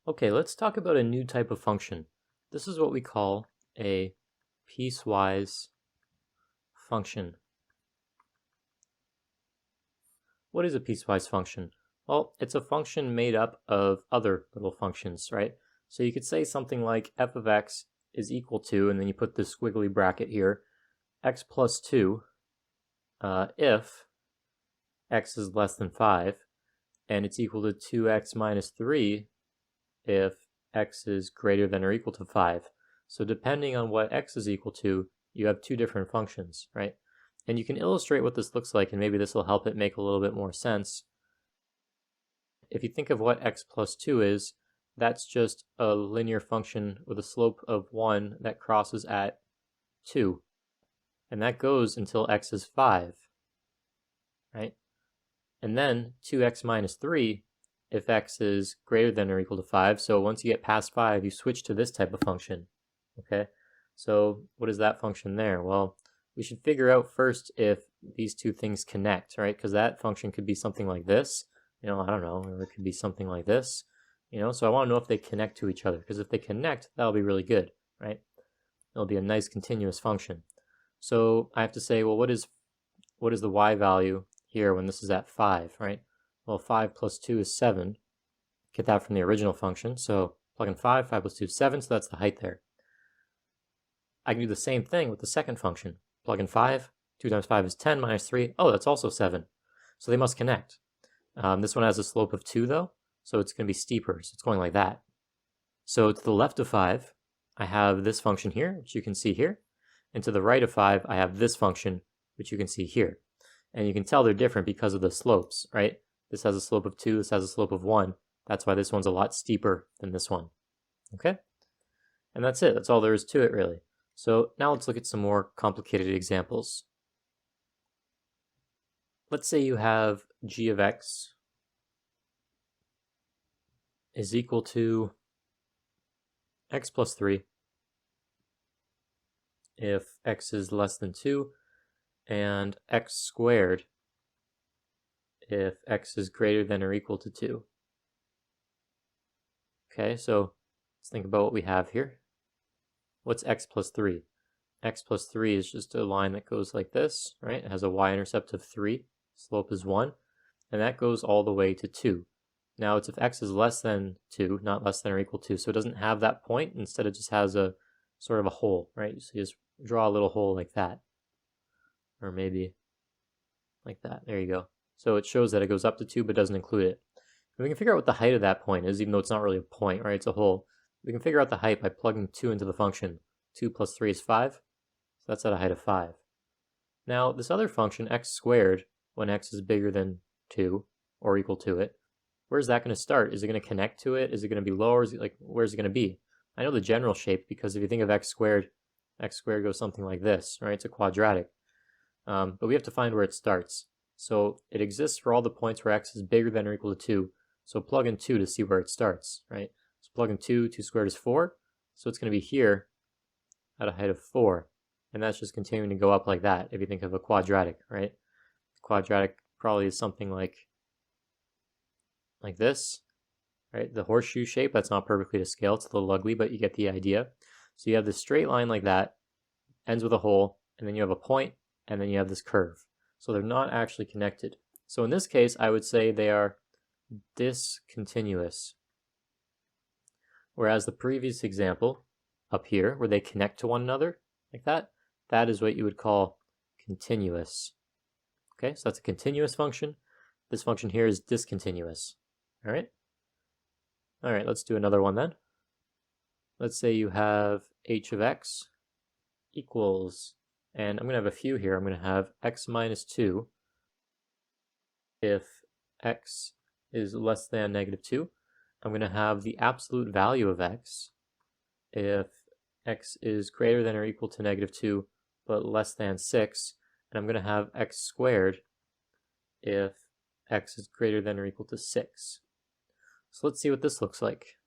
Okay, let's talk about a new type of function. This is what we call a piecewise function. What is a piecewise function? Well, it's a function made up of other little functions, right? So you could say something like f of x is equal to, and then you put this squiggly bracket here, x plus 2 if x is less than 5, and it's equal to 2x minus 3 if x is greater than or equal to 5. So depending on what x is equal to, you have two different functions, right? And you can illustrate what this looks like, and maybe this will help it make a little bit more sense. If you think of what x plus 2 is, that's just a linear function with a slope of 1 that crosses at 2. And that goes until x is 5, right? And then 2x minus 3 if x is greater than or equal to 5. So once you get past 5, you switch to this type of function, okay? So what is that function there? Well, we should figure out first if these two things connect, right? Because that function could be something like this, I don't know, or it could be something like this, so I want to know if they connect to each other, because if they connect, that'll be really good, right? It'll be a nice continuous function. So I have to say, well, what is the y value here when this is at 5, right? Well, 5 plus 2 is 7. Get that from the original function. So plug in 5, 5 plus 2 is 7, so that's the height there. I can do the same thing with the second function. Plug in 5, 2 times 5 is 10, minus 3. Oh, that's also 7. So they must connect. This one has a slope of 2, though, so it's going to be steeper. So it's going like that. So to the left of 5, I have this function here, which you can see here. And to the right of 5, I have this function, which you can see here. And you can tell they're different because of the slopes, right? This has a slope of 2, this has a slope of 1. That's why this one's a lot steeper than this one, okay? And that's it. That's all there is to it, really. So now let's look at some more complicated examples. Let's say you have g of x is equal to x plus 3 if x is less than 2, and x squared if x is greater than or equal to 2. Okay, so let's think about what we have here. What's x plus 3? X plus 3 is just a line that goes like this, right? It has a y-intercept of 3, slope is 1, and that goes all the way to 2. Now it's if x is less than 2, not less than or equal to, so it doesn't have that point. Instead it just has a sort of a hole, right? So you just draw a little hole like that, or maybe like that. There you go. So it shows that it goes up to 2 but doesn't include it. And we can figure out what the height of that point is, even though it's not really a point, right? It's a hole. We can figure out the height by plugging 2 into the function. 2 plus 3 is 5, so that's at a height of 5. Now this other function, x squared, when x is bigger than 2 or equal to it, where's that going to start? Is it going to connect to it? Is it going to be lower? Is it where's it going to be? I know the general shape because if you think of x squared goes something like this, right? It's a quadratic. But we have to find where it starts. So it exists for all the points where x is bigger than or equal to 2. So plug in 2 to see where it starts, right? So plug in 2, 2 squared is 4. So it's going to be here at a height of 4. And that's just continuing to go up like that if you think of a quadratic, right? Quadratic probably is something like this, right? The horseshoe shape, that's not perfectly to scale. It's a little ugly, but you get the idea. So you have this straight line like that, ends with a hole, and then you have a point, and then you have this curve. So they're not actually connected. So in this case, I would say they are discontinuous. Whereas the previous example up here, where they connect to one another like that, that is what you would call continuous. Okay, so that's a continuous function. This function here is discontinuous. All right, let's do another one then. Let's say you have h of x equals, and I'm going to have a few here. I'm going to have x minus 2 if x is less than negative 2. I'm going to have the absolute value of x if x is greater than or equal to negative 2 but less than 6. And I'm going to have x squared if x is greater than or equal to 6. So let's see what this looks like.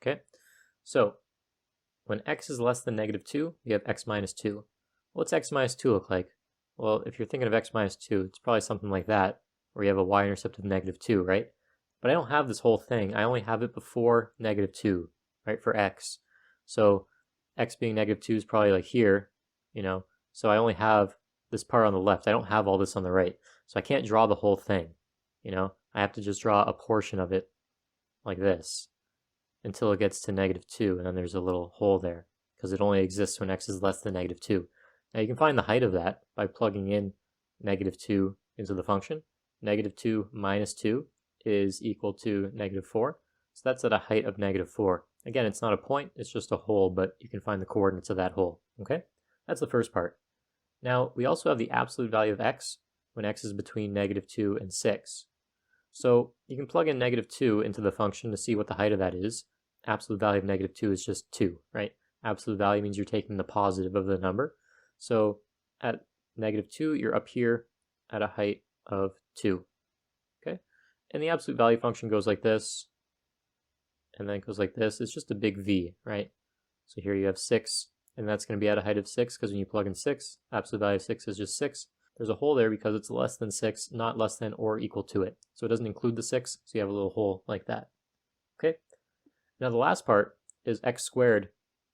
Okay, so when x is less than negative 2, we have x minus 2. What's x minus 2 look like? Well, if you're thinking of x minus 2, it's probably something like that, where you have a y-intercept of negative 2, right? But I don't have this whole thing. I only have it before negative 2, right, for x. So x being negative 2 is probably like here, so I only have this part on the left. I don't have all this on the right. So I can't draw the whole thing, I have to just draw a portion of it like this until it gets to negative 2, and then there's a little hole there because it only exists when x is less than negative 2. Now you can find the height of that by plugging in negative 2 into the function. Negative 2 minus 2 is equal to negative 4. So that's at a height of negative 4. Again, it's not a point, it's just a hole, but you can find the coordinates of that hole. Okay? That's the first part. Now, we also have the absolute value of x when x is between negative 2 and 6. So you can plug in negative 2 into the function to see what the height of that is. Absolute value of negative 2 is just 2, right? Absolute value means you're taking the positive of the number. So at negative 2, you're up here at a height of 2. Okay? And the absolute value function goes like this, and then it goes like this. It's just a big V, right? So here you have 6, and that's going to be at a height of 6, because when you plug in 6, absolute value of 6 is just 6. There's a hole there because it's less than 6, not less than or equal to it. So it doesn't include the 6, so you have a little hole like that. Okay? Now the last part is x squared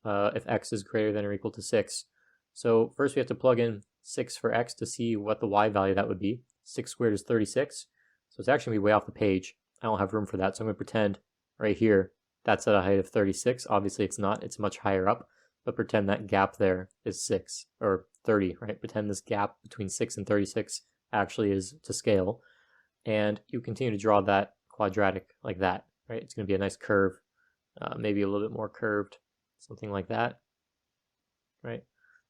if x is greater than or equal to 6. So first we have to plug in 6 for x to see what the y value that would be. 6 squared is 36. So it's actually going to be way off the page. I don't have room for that, so I'm going to pretend right here that's at a height of 36. Obviously it's not, it's much higher up, but pretend that gap there is 6, or 30, right? Pretend this gap between 6 and 36 actually is to scale, and you continue to draw that quadratic like that, right? It's going to be a nice curve, maybe a little bit more curved, something like that, right?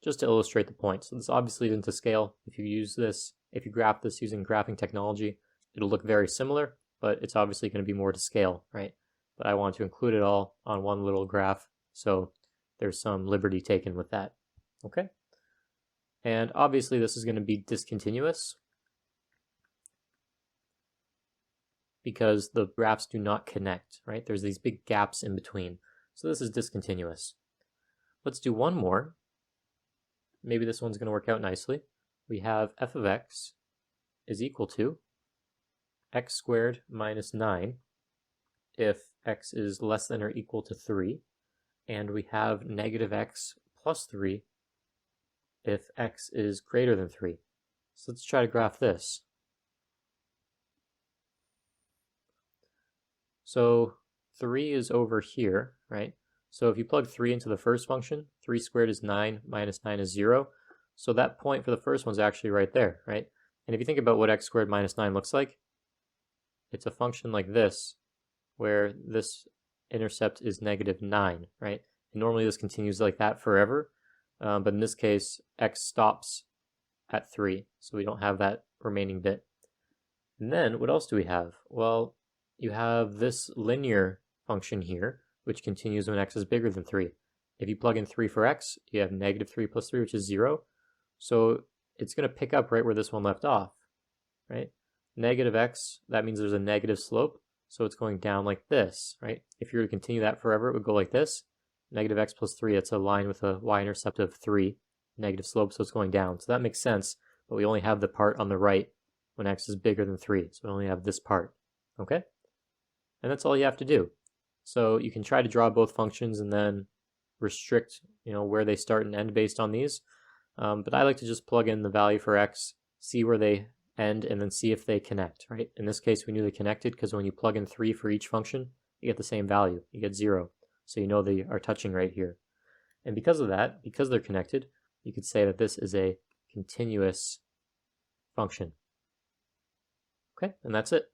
Just to illustrate the point. So this obviously isn't to scale. If you graph this using graphing technology, it'll look very similar, but it's obviously going to be more to scale, right? But I want to include it all on one little graph, so there's some liberty taken with that, okay? And obviously this is going to be discontinuous because the graphs do not connect, right? There's these big gaps in between. So this is discontinuous. Let's do one more. Maybe this one's going to work out nicely. We have f of x is equal to x squared minus 9 if x is less than or equal to 3. And we have negative x plus 3 if x is greater than 3. So let's try to graph this. So 3 is over here, right? So if you plug 3 into the first function, 3 squared is 9, minus 9 is 0. So that point for the first one's actually right there, right? And if you think about what x squared minus 9 looks like, it's a function like this, where this intercept is negative 9, right? And normally this continues like that forever, but in this case, x stops at 3, so we don't have that remaining bit. And then, what else do we have? Well, you have this linear function here, which continues when x is bigger than 3. If you plug in 3 for x, you have negative 3 plus 3, which is 0. So it's going to pick up right where this one left off, right? Negative x, that means there's a negative slope, so it's going down like this, right? If you were to continue that forever, it would go like this. Negative x plus 3, it's a line with a y-intercept of 3, negative slope, so it's going down. So that makes sense, but we only have the part on the right when x is bigger than 3, so we only have this part, okay? And that's all you have to do. So you can try to draw both functions and then restrict, where they start and end based on these. But I like to just plug in the value for x, see where they end, and then see if they connect, right? In this case, we knew they connected because when you plug in 3 for each function, you get the same value. You get 0. So you know they are touching right here. And because of that, because they're connected, you could say that this is a continuous function. Okay, and that's it.